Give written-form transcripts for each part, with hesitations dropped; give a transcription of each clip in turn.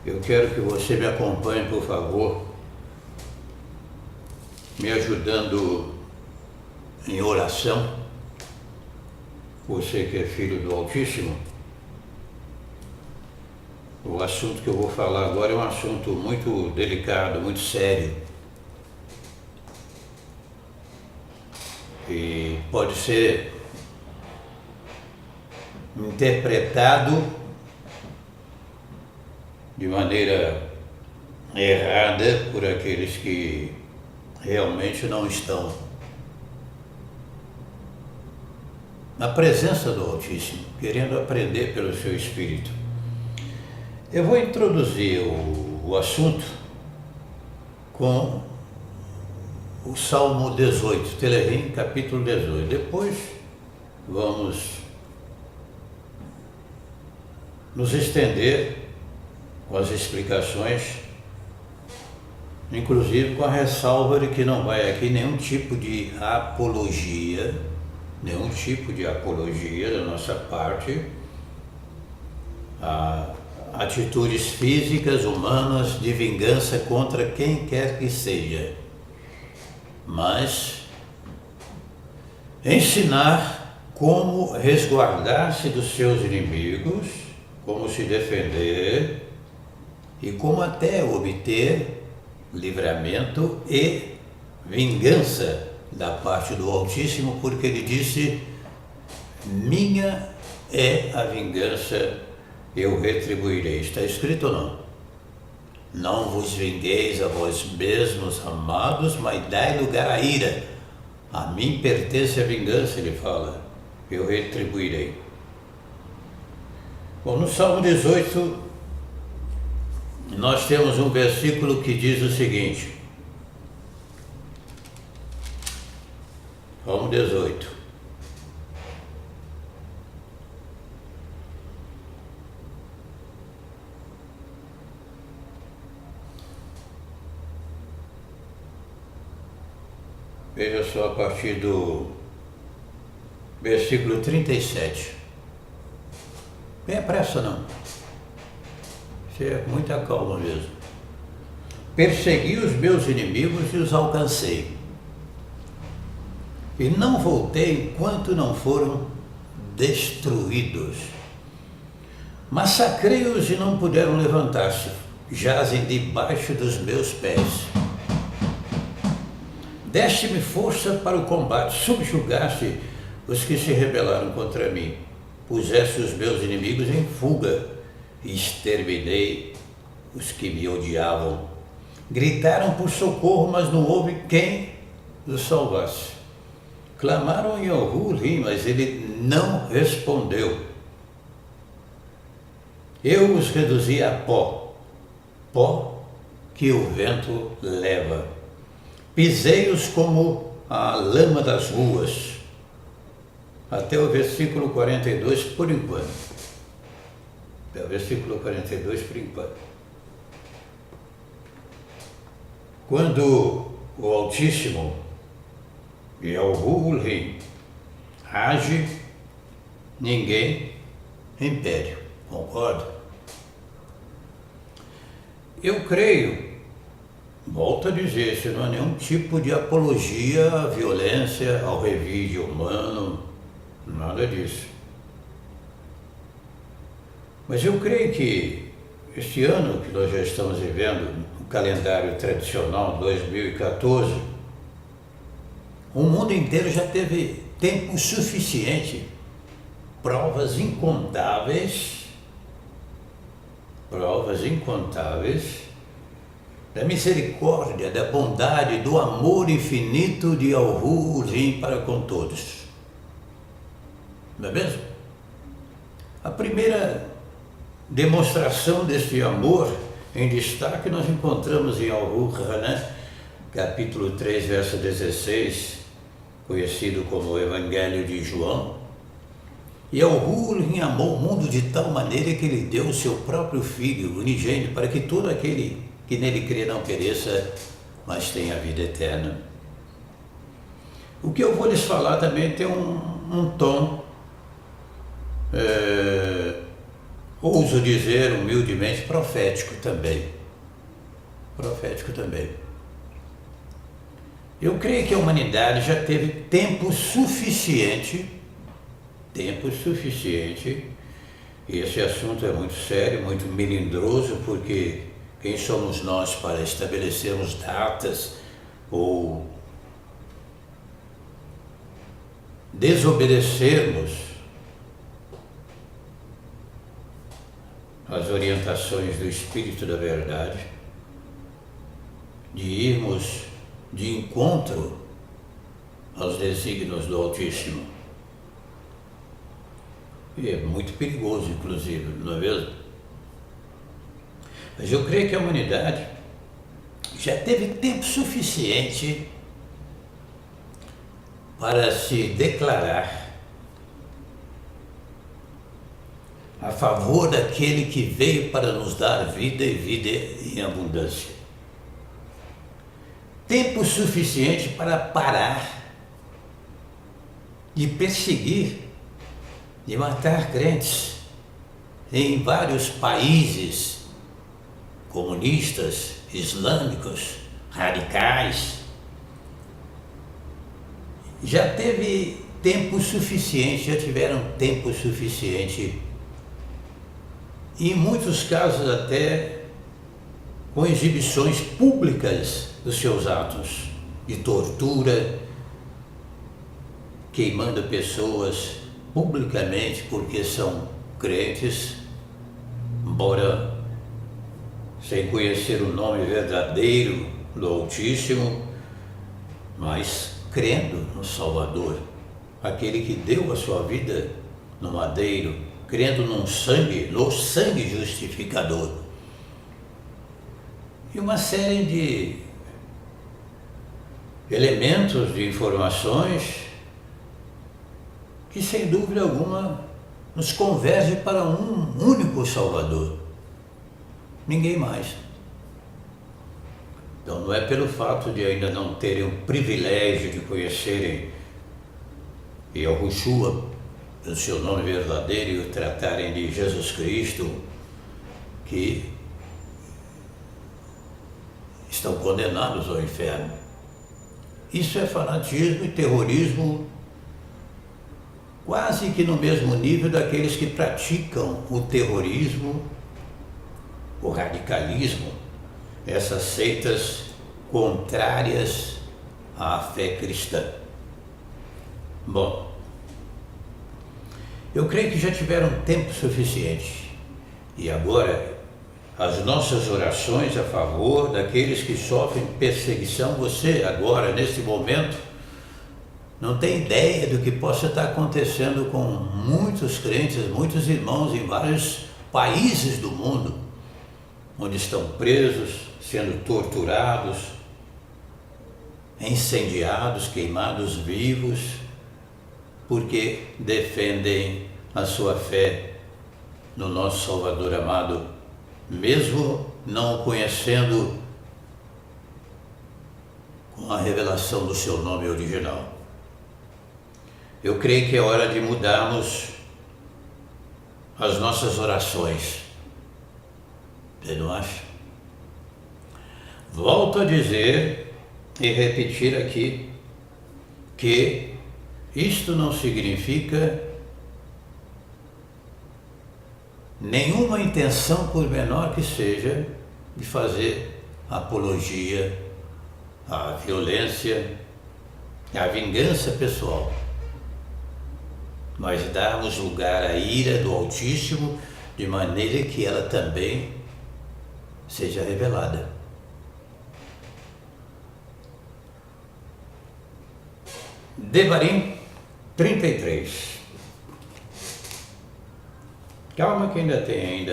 Eu quero que você me acompanhe, por favor, me ajudando em oração. Você que é filho do Altíssimo, o assunto que eu vou falar agora é um assunto muito delicado, muito sério. E pode ser interpretado de maneira errada por aqueles que realmente não estão na presença do Altíssimo, querendo aprender pelo seu Espírito. Eu vou introduzir o assunto com o Salmo 18, Tehillim, capítulo 18. Depois vamos nos estender com as explicações, inclusive com a ressalva de que não vai aqui nenhum tipo de apologia da nossa parte a atitudes físicas, humanas, de vingança contra quem quer que seja, mas ensinar como resguardar-se dos seus inimigos, como se defender e como até obter livramento e vingança da parte do Altíssimo, porque ele disse: minha é a vingança, eu retribuirei. Está escrito ou não? Não vos vingueis a vós mesmos, amados, mas dai lugar à ira. A mim pertence a vingança, ele fala, eu retribuirei. Bom, no Salmo 18, nós temos um versículo que diz o seguinte, Salmo 18. Veja só a partir do versículo 37. Tenha pressa não. Isso é muita calma mesmo. Persegui os meus inimigos e os alcancei. E não voltei enquanto não foram destruídos. Massacrei-os e não puderam levantar-se. Jazem debaixo dos meus pés. Deste-me força para o combate, subjugaste os que se rebelaram contra mim. Puseste os meus inimigos em fuga e exterminei os que me odiavam. Gritaram por socorro, mas não houve quem os salvasse. Clamaram em Tehillim, mas ele não respondeu. Eu os reduzi a pó, pó que o vento leva. Pisei-os como a lama das ruas. Até o versículo 42 por enquanto. Até o versículo 42 por enquanto. Quando o Altíssimo e Tehillim age, ninguém impede. Concorda? Eu creio, volto a dizer, isso não é nenhum tipo de apologia à violência, ao revide humano, nada disso. Mas eu creio que este ano que nós já estamos vivendo, o calendário tradicional 2014, o mundo inteiro já teve tempo suficiente, provas incontáveis da misericórdia, da bondade, do amor infinito de Tehillim para com todos. Não é mesmo? A primeira demonstração deste amor em destaque nós encontramos em Al-Ruh, capítulo 3, verso 16, conhecido como o Evangelho de João. E Tehillim amou o mundo de tal maneira que ele deu o seu próprio Filho unigênito para que todo aquele que nele crê não pereça, mas tenha a vida eterna. O que eu vou lhes falar também tem um tom ouso dizer humildemente, profético também. Profético também. Eu creio que a humanidade já teve tempo suficiente, e esse assunto é muito sério, muito melindroso, porque quem somos nós para estabelecermos datas ou desobedecermos as orientações do Espírito da Verdade, de irmos de encontro aos desígnios do Altíssimo. E é muito perigoso, inclusive, não é mesmo? Mas eu creio que a humanidade já teve tempo suficiente para se declarar a favor daquele que veio para nos dar vida e vida em abundância. Tempo suficiente para parar de perseguir, de matar crentes em vários países comunistas, islâmicos, radicais. Já teve tempo suficiente, já tiveram tempo suficiente, e em muitos casos até com exibições públicas dos seus atos de tortura, queimando pessoas publicamente porque são crentes, embora sem conhecer o nome verdadeiro do Altíssimo, mas crendo no Salvador, aquele que deu a sua vida no madeiro, crendo no sangue justificador. E uma série de elementos, de informações que, sem dúvida alguma, nos converge para um único Salvador. Ninguém mais. Então não é pelo fato de ainda não terem o privilégio de conhecerem Yahushua, o seu nome verdadeiro, e o tratarem de Jesus Cristo, que estão condenados ao inferno. Isso é fanatismo e terrorismo quase que no mesmo nível daqueles que praticam o terrorismo, o radicalismo, essas seitas contrárias à fé cristã. Bom, eu creio que já tiveram tempo suficiente, e agora as nossas orações a favor daqueles que sofrem perseguição. Você agora, nesse momento, não tem ideia do que possa estar acontecendo com muitos crentes, muitos irmãos em vários países do mundo, onde estão presos, sendo torturados, incendiados, queimados vivos, porque defendem a sua fé no nosso Salvador amado, mesmo não o conhecendo com a revelação do seu nome original. Eu creio que é hora de mudarmos as nossas orações. Você não acha? Volto a dizer e repetir aqui que isto não significa nenhuma intenção, por menor que seja, de fazer apologia à violência, à vingança pessoal, mas darmos lugar à ira do Altíssimo de maneira que ela também seja revelada. Devarim 33. Calma que ainda tem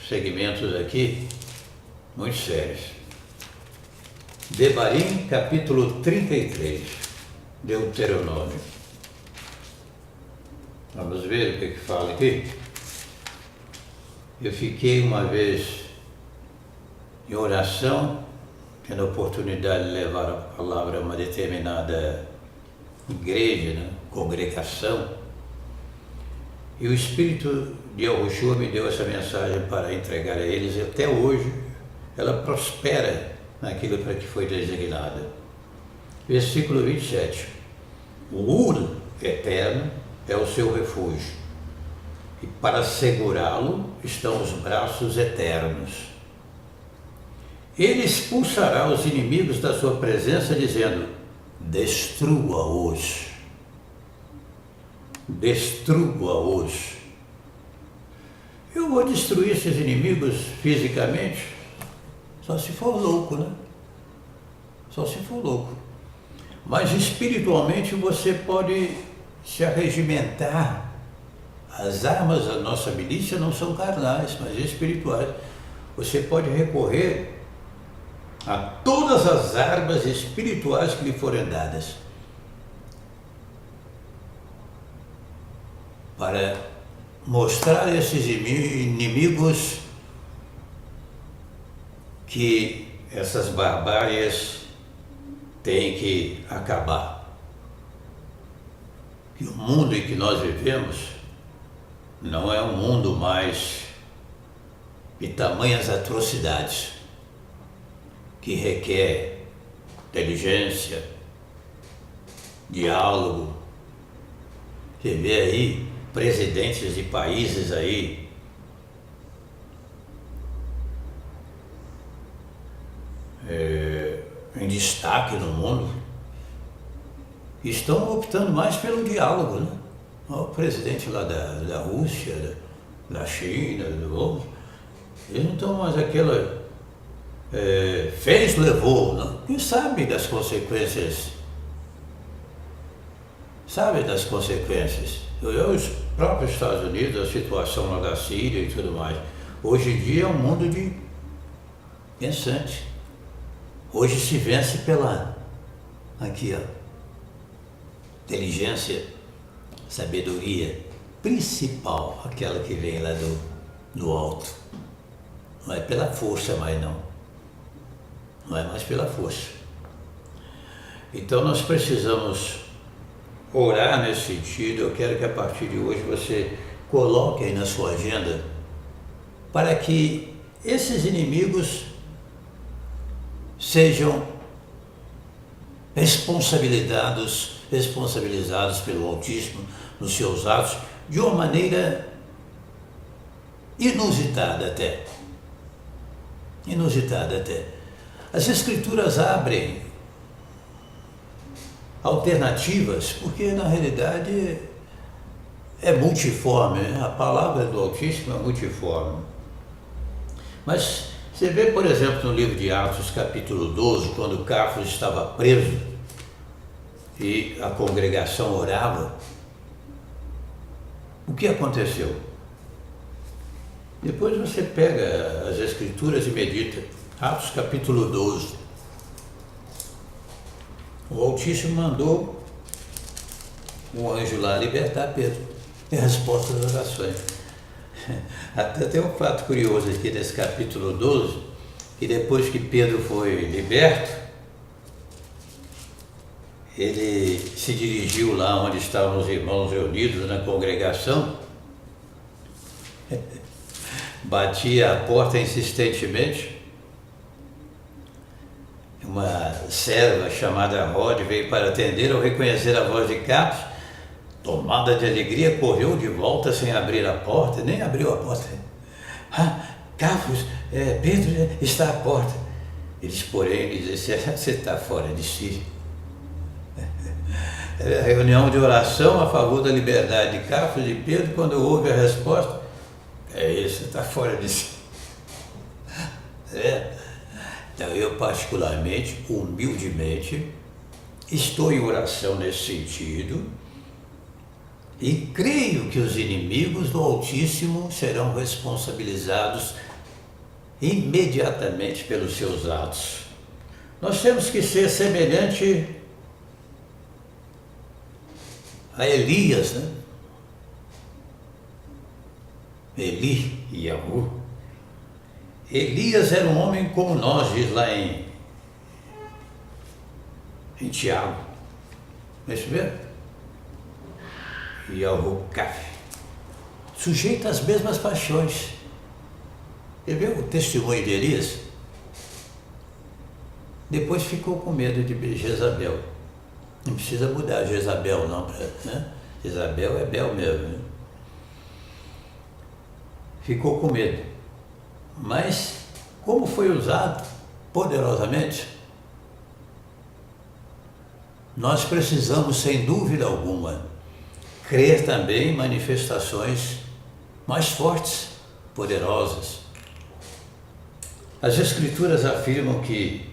segmentos aqui muito sérios. Devarim capítulo 33, Deuteronômio. Vamos ver o que fala aqui. Eu fiquei uma vez em oração, tendo a oportunidade de levar a palavra a uma determinada igreja, né, congregação, E o Espírito de Yahushua me deu essa mensagem para entregar a eles, e até hoje ela prospera naquilo para que foi designada. Versículo 27. O Ur eterno é o seu refúgio, e para segurá-lo estão os braços eternos. Ele expulsará os inimigos da sua presença, dizendo: destrua-os. Destrua-os. Eu vou destruir esses inimigos fisicamente? Só se for louco, né? Só se for louco. Mas espiritualmente você pode se arregimentar. As armas da nossa milícia não são carnais, mas espirituais. Você pode recorrer a todas as armas espirituais que lhe forem dadas para mostrar a esses inimigos que essas barbáries têm que acabar. Que o mundo em que nós vivemos não é um mundo mais de tamanhas atrocidades, que requer inteligência, diálogo. Você vê aí presidentes de países aí em destaque no mundo, estão optando mais pelo diálogo, né? O presidente lá da Rússia, da China, eles não estão mais aquela fez, levou, não? E sabe das consequências. Sabe das consequências. Os próprios Estados Unidos, a situação lá da Síria e tudo mais. Hoje em dia é um mundo de pensante. Hoje se vence pela, aqui ó, inteligência, sabedoria principal, aquela que vem lá do alto. Não é pela força mais não. Não é mais pela força. Então nós precisamos orar nesse sentido. Eu quero que a partir de hoje você coloque aí na sua agenda para que esses inimigos sejam responsabilizados pelo Altíssimo nos seus atos de uma maneira inusitada até. Inusitada até. As Escrituras abrem alternativas, porque na realidade é multiforme, né? A palavra do Altíssimo é multiforme. Mas você vê, por exemplo, no livro de Atos, capítulo 12, quando Cafos estava preso e a congregação orava, o que aconteceu? Depois você pega as Escrituras e medita. Atos capítulo 12. O Altíssimo mandou um anjo lá libertar Pedro. É a resposta das orações. Até tem um fato curioso aqui nesse capítulo 12, que depois que Pedro foi liberto, ele se dirigiu lá onde estavam os irmãos reunidos na congregação, batia a porta insistentemente. Uma serva chamada Rode veio para atender. Ao reconhecer a voz de Cafos, tomada de alegria, correu de volta sem abrir a porta, nem abriu a porta. Cafos, Pedro está à porta. Eles, porém, lhe disseram: você está fora de si. A reunião de oração a favor da liberdade de Cafos e Pedro, quando houve a resposta: é isso, está fora de si. Então eu particularmente, humildemente, estou em oração nesse sentido e creio que os inimigos do Altíssimo serão responsabilizados imediatamente pelos seus atos. Nós temos que ser semelhante a Elias, né? Eli e Yahu. Elias era um homem como nós, diz lá em Tiago. Não é isso mesmo? Yahu Caf. sujeito às mesmas paixões. Você viu o testemunho de Elias? Depois ficou com medo de Jezabel. Não precisa mudar Jezabel não, né? Jezabel é Bel mesmo. Né? Ficou com medo. Mas, como foi usado poderosamente, nós precisamos, sem dúvida alguma, crer também em manifestações mais fortes, poderosas. As Escrituras afirmam que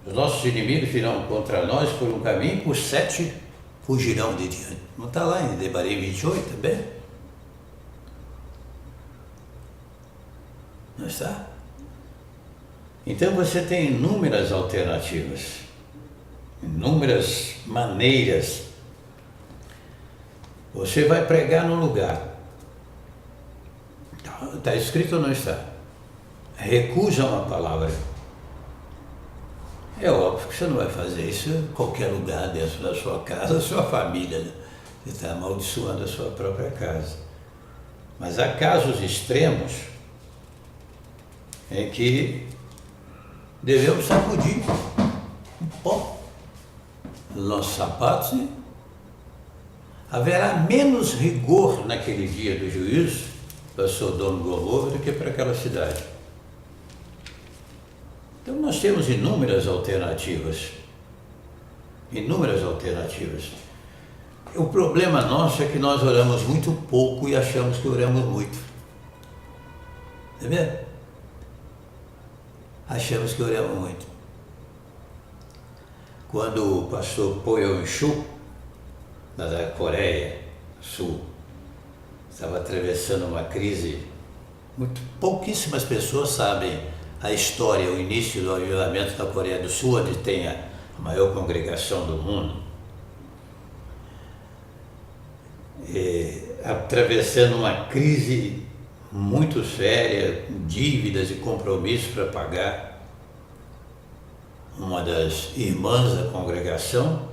os nossos inimigos virão contra nós por um caminho, por 7 fugirão de diante. Não está lá em Devarim 28 também? Não está? Então você tem inúmeras alternativas, inúmeras maneiras. Você vai pregar num lugar. Está escrito ou não está? Recusa uma palavra. É óbvio que você não vai fazer isso em qualquer lugar dentro da sua casa, da sua família. Né? Você está amaldiçoando a sua própria casa. Mas há casos extremos em que devemos sacudir um pó nos nossos sapatos e haverá menos rigor naquele dia do juízo para Sodoma e Gomorra do que para aquela cidade. Então nós temos inúmeras alternativas. Inúmeras alternativas. O problema nosso é que nós oramos muito pouco e achamos que oramos muito. Tá vendo? Achamos que oramos muito. Quando o pastor Po Yeon-shu, da Coreia do Sul, estava atravessando uma crise, pouquíssimas pessoas sabem a história, o início do avivamento da Coreia do Sul, onde tem a maior congregação do mundo. Atravessando uma crise muito séria, dívidas e compromissos para pagar. Uma das irmãs da congregação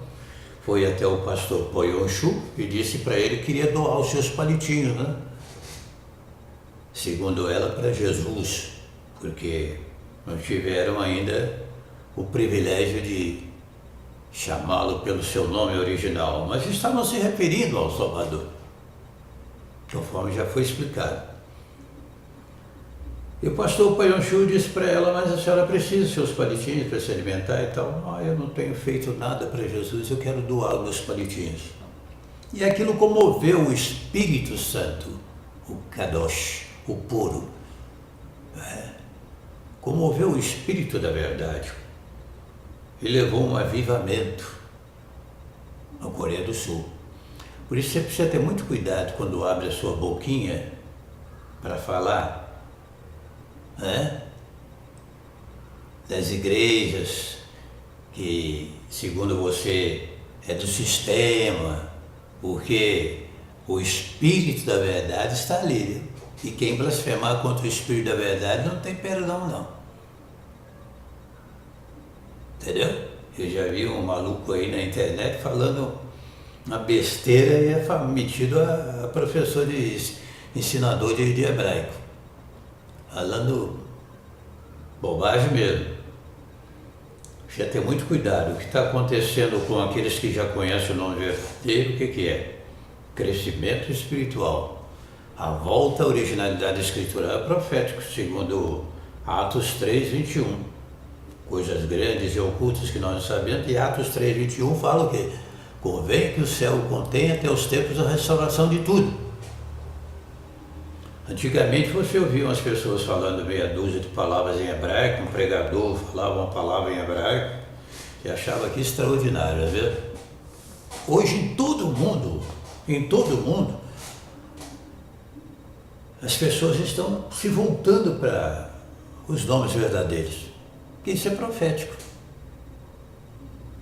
foi até o pastor Po Yeon-shu e disse para ele que queria doar os seus palitinhos, né? Segundo ela, para Jesus, porque não tiveram ainda o privilégio de chamá-lo pelo seu nome original, mas estavam se referindo ao Salvador, conforme já foi explicado. E o pastor Po Yeon-shu disse para ela, mas a senhora precisa dos seus palitinhos para se alimentar e tal. Eu não tenho feito nada para Jesus, eu quero doar os meus palitinhos. E aquilo comoveu o Espírito Santo, o Kadosh, o puro. Comoveu o Espírito da verdade. E levou um avivamento na Coreia do Sul. Por isso você precisa ter muito cuidado quando abre a sua boquinha para falar das igrejas que, segundo você, é do sistema, porque o Espírito da verdade está ali. E quem blasfemar contra o Espírito da verdade não tem perdão, não. Entendeu? Eu já vi um maluco aí na internet falando uma besteira e é metido a professor ensinador de hebraico. Falando bobagem mesmo. Precisa ter muito cuidado. O que está acontecendo com aqueles que já conhecem o nome verdadeiro, o que é? Crescimento espiritual. A volta à originalidade escritural é profético, segundo Atos 3, 21. Coisas grandes e ocultas que nós não sabemos. E Atos 3, 21 fala o quê? Convém que o céu contenha até os tempos da restauração de tudo. Antigamente você ouvia umas pessoas falando meia dúzia de palavras em hebraico, um pregador falava uma palavra em hebraico e achava que extraordinário, viu? Hoje em todo mundo, as pessoas estão se voltando para os nomes verdadeiros, porque isso é profético.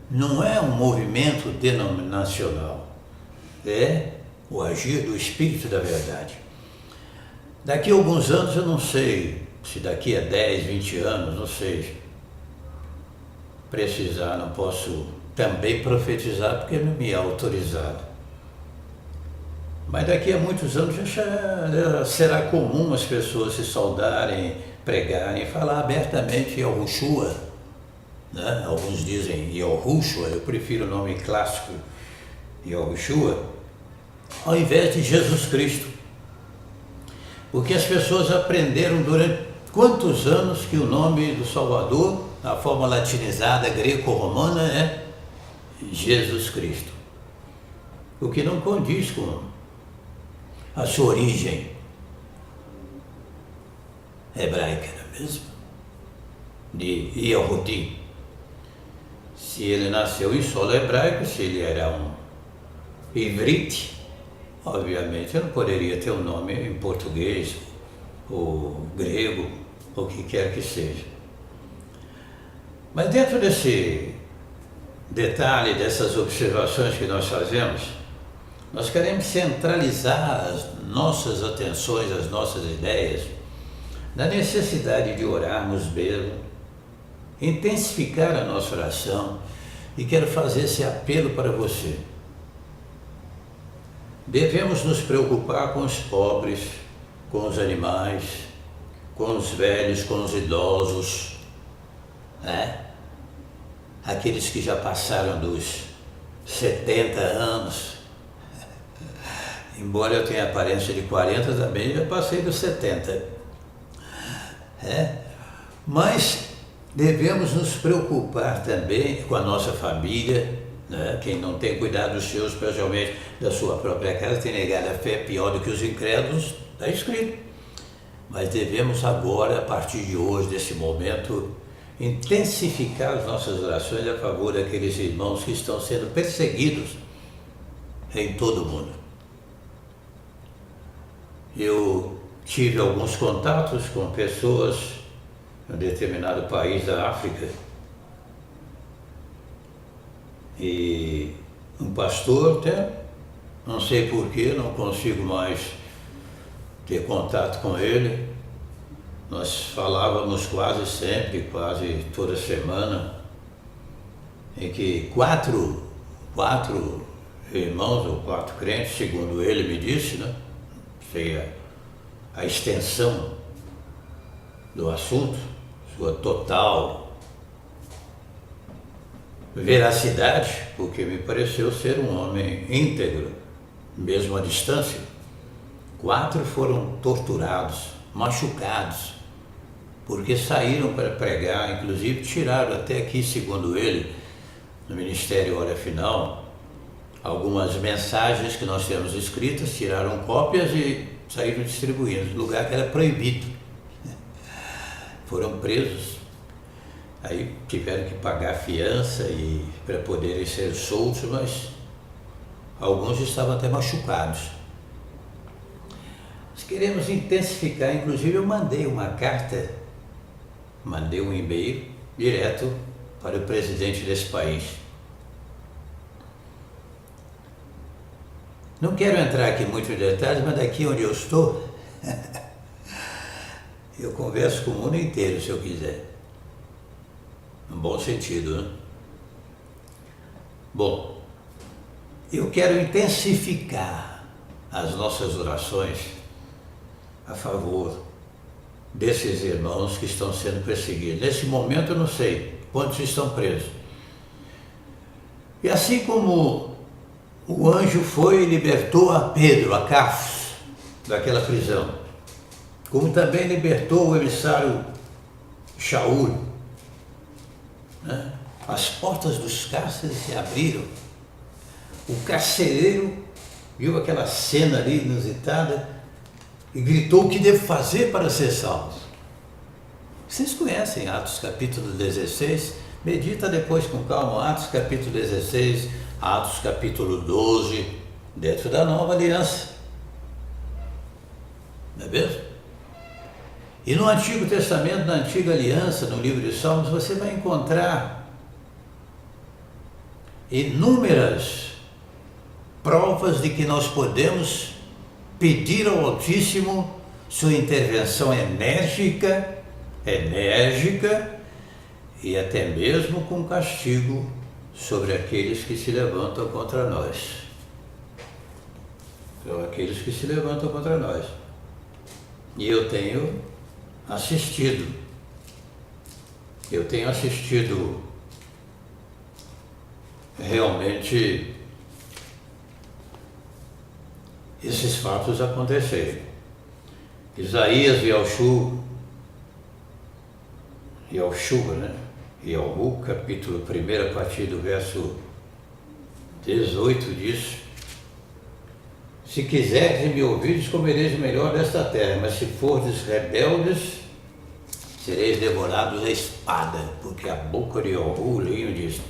Não é um movimento denominacional, é o agir do Espírito da verdade. Daqui a alguns anos, eu não sei, se daqui a 10, 20 anos, não sei precisar, não posso também profetizar porque não me é autorizado. Mas daqui a muitos anos já será comum as pessoas se saudarem, pregarem, falar abertamente Yahushua, né? Alguns dizem Yahushua, eu prefiro o nome clássico Yahushua, ao invés de Jesus Cristo. Porque as pessoas aprenderam durante quantos anos que o nome do Salvador, a forma latinizada greco-romana, é Jesus Cristo. O que não condiz com a sua origem hebraica, não é mesmo? De Yehudi. Se ele nasceu em solo hebraico, se ele era um ivrite, obviamente não poderia ter um nome em português, ou grego, ou o que quer que seja. Mas dentro desse detalhe, dessas observações que nós fazemos, nós queremos centralizar as nossas atenções, as nossas ideias, na necessidade de orarmos mesmo, intensificar a nossa oração, e quero fazer esse apelo para você. Devemos nos preocupar com os pobres, com os animais, com os velhos, com os idosos, né? Aqueles que já passaram dos 70 anos. Embora eu tenha aparência de 40, também já passei dos 70. Mas devemos nos preocupar também com a nossa família, né? Quem não tem cuidado dos seus, especialmente da sua própria casa, tem negado a fé pior do que os incrédulos, está escrito. Mas devemos agora, a partir de hoje, desse momento, intensificar as nossas orações a favor daqueles irmãos que estão sendo perseguidos em todo o mundo. Eu tive alguns contatos com pessoas em um determinado país da África e um pastor, até não sei porquê, não consigo mais ter contato com ele. Nós falávamos quase sempre, quase toda semana, em que quatro irmãos ou 4 crentes, segundo ele me disse, né? Sei a extensão do assunto, sua total veracidade, porque me pareceu ser um homem íntegro, mesmo à distância. 4 foram torturados, machucados, porque saíram para pregar, inclusive tiraram até aqui, segundo ele, no Ministério Hora Final, algumas mensagens que nós temos escritas, tiraram cópias e saíram distribuindo, lugar que era proibido. Foram presos, aí tiveram que pagar fiança e para poderem ser soltos, mas alguns estavam até machucados. Nós queremos intensificar, inclusive eu mandei uma carta, mandei um e-mail direto para o presidente desse país. Não quero entrar aqui muito em detalhes, mas daqui onde eu estou, eu converso com o mundo inteiro, se eu quiser. No bom sentido, né? Bom, eu quero intensificar as nossas orações a favor desses irmãos que estão sendo perseguidos. Nesse momento eu não sei quantos estão presos. E assim como o anjo foi e libertou a Pedro, a Cafos, daquela prisão, como também libertou o emissário Shaul, né? As portas dos cárceres se abriram, o carcereiro viu aquela cena ali inusitada e gritou: o que devo fazer para ser salvo? Vocês conhecem Atos capítulo 16? Medita depois com calma, Atos capítulo 16, Atos capítulo 12, dentro da nova aliança. Não é mesmo? E no Antigo Testamento, na Antiga Aliança, no livro de Salmos, você vai encontrar inúmeras provas de que nós podemos pedir ao Altíssimo sua intervenção enérgica e até mesmo com castigo sobre aqueles que se levantam contra nós. são aqueles que se levantam contra nós. E eu tenho assistido realmente esses fatos acontecerem. Isaías e Yahu, capítulo 1, a partir do verso 18 diz: se quiserdes me ouvirdes, comereis melhor desta terra, mas se fordes rebeldes, sereis devorados à espada, porque a boca de Yahu, o linho diz.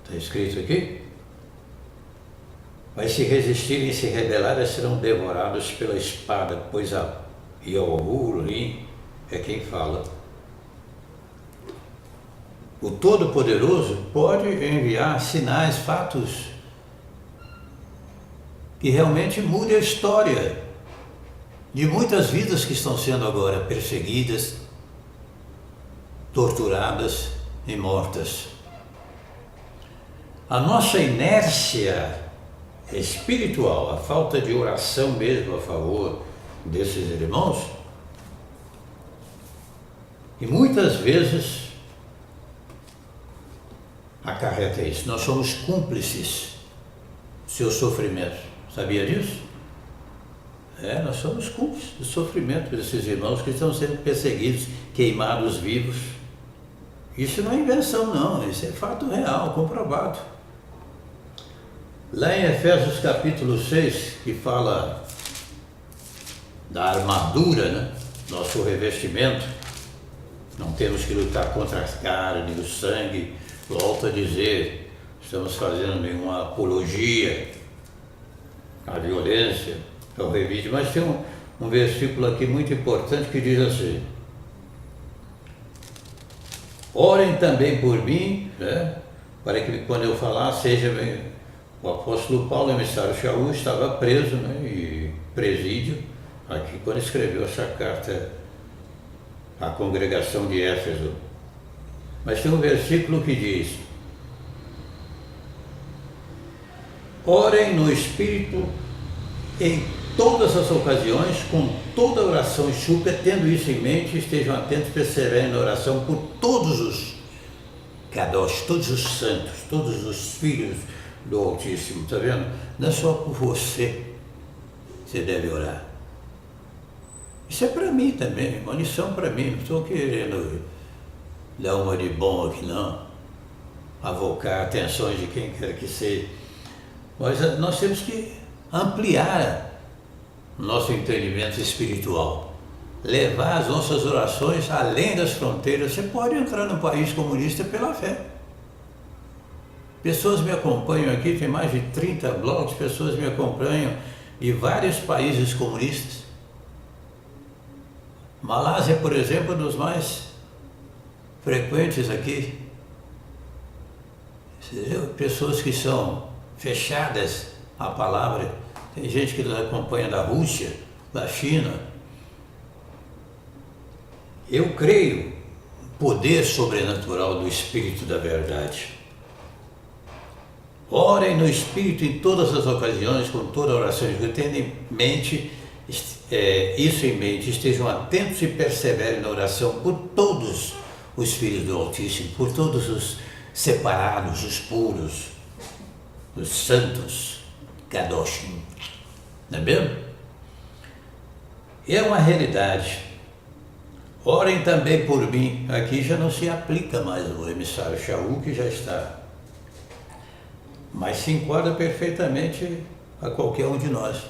Está escrito aqui? Mas se resistirem e se rebelarem, serão devorados pela espada, pois a Yahu, o linho, é quem fala. O Todo-Poderoso pode enviar sinais, fatos que realmente mudem a história de muitas vidas que estão sendo agora perseguidas, torturadas e mortas. A nossa inércia espiritual, a falta de oração mesmo a favor desses irmãos, e muitas vezes acarreta isso. Nós somos cúmplices do seu sofrimento. Sabia disso? Nós somos cúmplices do sofrimento desses irmãos que estão sendo perseguidos, queimados vivos. Isso não é invenção, não. Isso é fato real, comprovado. Lá em Efésios capítulo 6, que fala da armadura, né? Nosso revestimento, não temos que lutar contra a carne, o sangue. Volto a dizer, estamos fazendo nenhuma apologia à violência, ao revide, mas tem um versículo aqui muito importante que diz assim: orem também por mim, né, para que quando eu falar seja bem. O apóstolo Paulo, emissário Shaul, estava preso, né, e presídio, aqui quando escreveu essa carta à congregação de Éfeso. Mas tem um versículo que diz: orem no Espírito em todas as ocasiões, com toda oração e súplica, tendo isso em mente, estejam atentos, perseverem na oração por todos os Kadosh, todos os santos, todos os filhos do Altíssimo. Está vendo? Não é só por você que você deve orar. Isso é para mim também, uma lição para mim. Não estou querendo dar uma de bom aqui, não, avocar atenções de quem quer que seja, mas nós temos que ampliar o nosso entendimento espiritual, levar as nossas orações além das fronteiras. Você pode entrar num país comunista pela fé. Pessoas me acompanham aqui, tem mais de 30 blogs, pessoas me acompanham de vários países comunistas. Malásia, por exemplo, é um dos mais frequentes aqui. Pessoas que são fechadas à palavra. Tem gente que nos acompanha da Rússia, da China. Eu creio no poder sobrenatural do Espírito da Verdade. Orem no Espírito em todas as ocasiões, com toda oração, tendo em mente, isso em mente, estejam atentos e perseverem na oração por todos os filhos do Altíssimo, por todos os separados, os puros, os santos, Kadoshim. Não é mesmo? E é uma realidade. Orem também por mim. Aqui já não se aplica mais o emissário Shaul, que já está, mas se enquadra perfeitamente a qualquer um de nós.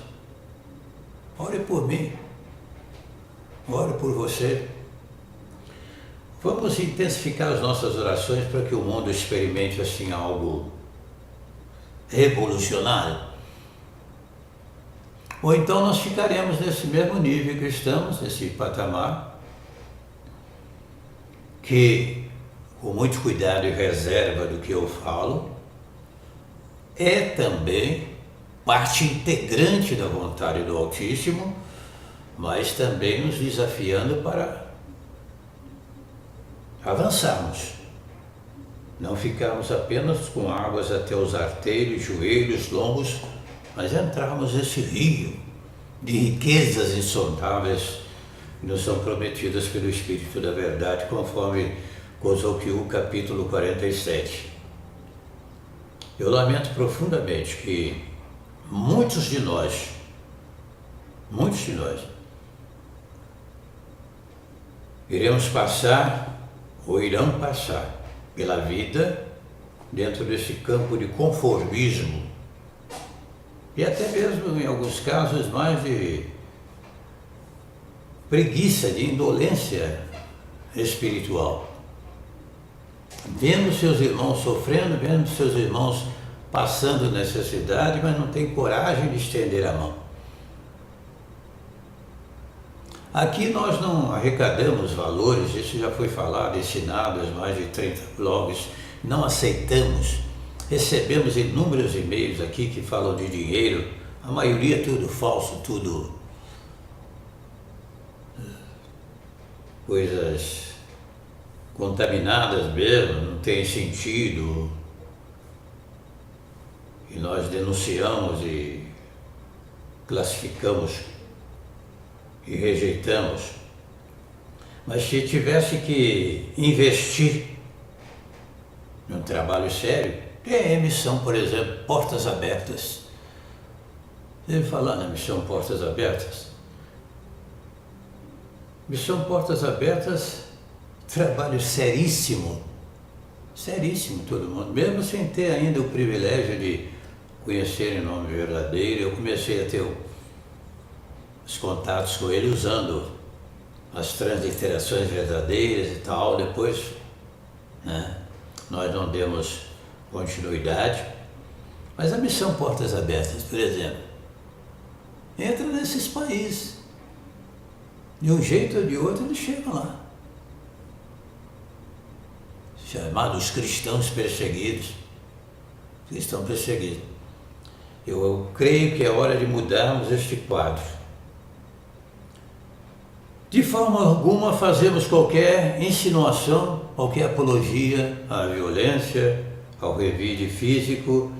Ore por mim. Ore por você. Vamos intensificar as nossas orações para que o mundo experimente assim algo revolucionário. Ou então nós ficaremos nesse mesmo nível que estamos, nesse patamar, que, com muito cuidado e reserva do que eu falo, é também parte integrante da vontade do Altíssimo, mas também nos desafiando para avançarmos, não ficarmos apenas com águas até os artérios, joelhos, lombos, mas entrarmos nesse rio de riquezas insondáveis que nos são prometidas pelo Espírito da Verdade, conforme Kozokiu, capítulo 47. Eu lamento profundamente que muitos de nós, iremos passar ou irão passar pela vida dentro desse campo de conformismo e até mesmo, em alguns casos, mais de preguiça, de indolência espiritual. Vendo seus irmãos sofrendo, vendo seus irmãos passando necessidade, mas não tem coragem de estender a mão. Aqui nós não arrecadamos valores, isso já foi falado, ensinado em mais de 30 blogs, não aceitamos. Recebemos inúmeros e-mails aqui que falam de dinheiro, a maioria tudo falso, tudo coisas contaminadas mesmo, não tem sentido. E nós denunciamos e classificamos e rejeitamos. Mas se tivesse que investir num trabalho sério, tem a missão, por exemplo, Portas Abertas. Deve falar na missão Portas Abertas. Missão Portas Abertas, trabalho seríssimo, seríssimo todo mundo, mesmo sem ter ainda o privilégio de conhecer em nome verdadeiro. Eu comecei a ter os contatos com ele usando as transliterações verdadeiras e tal. Depois, né, nós não demos continuidade, mas a missão Portas Abertas, por exemplo, entra nesses países, de um jeito ou de outro eles chegam lá, chamados cristãos perseguidos, Eu creio que é hora de mudarmos este quadro. De forma alguma fazemos qualquer insinuação, qualquer apologia à violência, ao revide físico.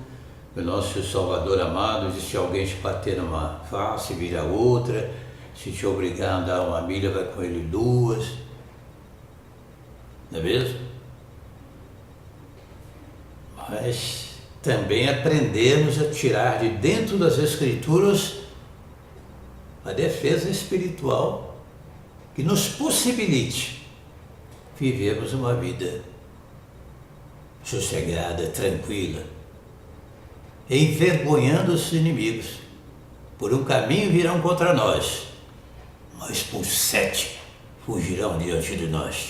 O nosso Salvador amado diz: se alguém te bater numa face, vira outra, se te obrigar a andar uma milha, vai com ele duas. Não é mesmo? Mas também aprendemos a tirar de dentro das Escrituras a defesa espiritual que nos possibilite vivermos uma vida sossegada, tranquila, envergonhando os inimigos. Por um caminho virão contra nós, mas por 7 fugirão diante de nós.